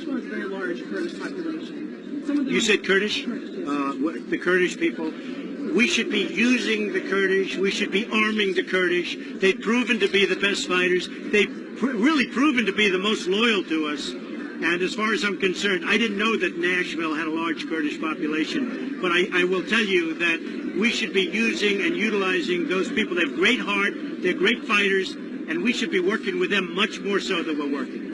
Nashville has a very large Kurdish population. You said Kurdish? The Kurdish people. We should be using the Kurdish. We should be arming the Kurdish. They've proven to be the best fighters. They've really proven to be the most loyal to us. And as far as I'm concerned, I didn't know that Nashville had a large Kurdish population. But I will tell you that we should be using and utilizing those people. They have great heart. They're great fighters. And we should be working with them much more so than we're working.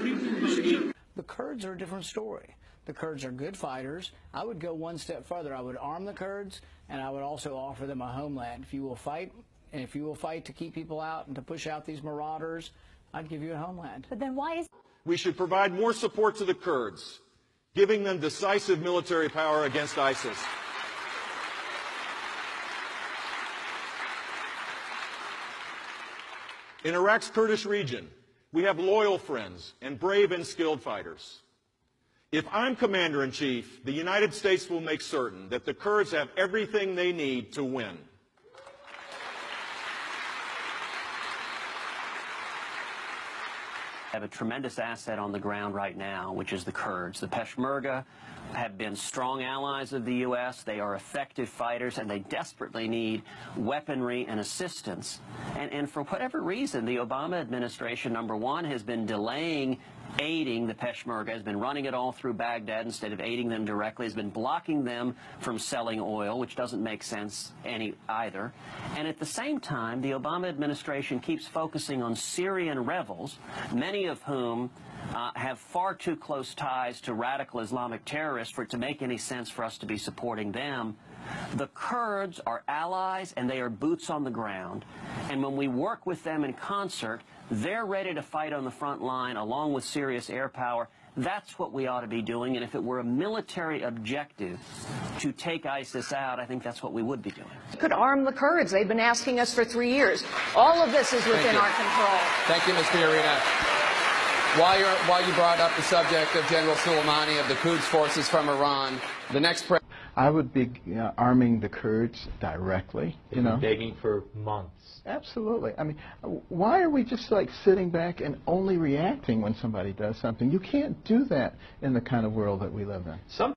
The Kurds are a different story. The Kurds are good fighters. I would go one step further. I would arm the Kurds, and I would also offer them a homeland. If you will fight, and if you will fight to keep people out and to push out these marauders, I'd give you a homeland. But then why is... We should provide more support to the Kurds, giving them decisive military power against ISIS. In Iraq's Kurdish region, we have loyal friends and brave and skilled fighters. If I'm Commander-in-Chief, the United States will make certain that the Kurds have everything they need to win. Have a tremendous asset on the ground right now, which is the Kurds. The Peshmerga have been strong allies of the U.S. They are effective fighters, and they desperately need weaponry and assistance. And for whatever reason, the Obama administration, number one, has been delaying aiding the Peshmerga, has been running it all through Baghdad instead of aiding them directly, has been blocking them from selling oil, which doesn't make sense either. And at the same time, the Obama administration keeps focusing on Syrian rebels, many of whom have far too close ties to radical Islamic terrorists for it to make any sense for us to be supporting them. The Kurds are allies, and they are boots on the ground. And when we work with them in concert, they're ready to fight on the front line along with serious air power. That's what we ought to be doing. And if it were a military objective to take ISIS out, I think that's what we would be doing. You could arm the Kurds. They've been asking us for 3 years. All of this is within our control. Thank you, Ms. Fiorina. While you brought up the subject of General Soleimani of the Quds forces from Iran, the next president... I would be arming the Kurds directly, you know. Begging for months. Absolutely. I mean, why are we just like sitting back and only reacting when somebody does something? You can't do that in the kind of world that we live in.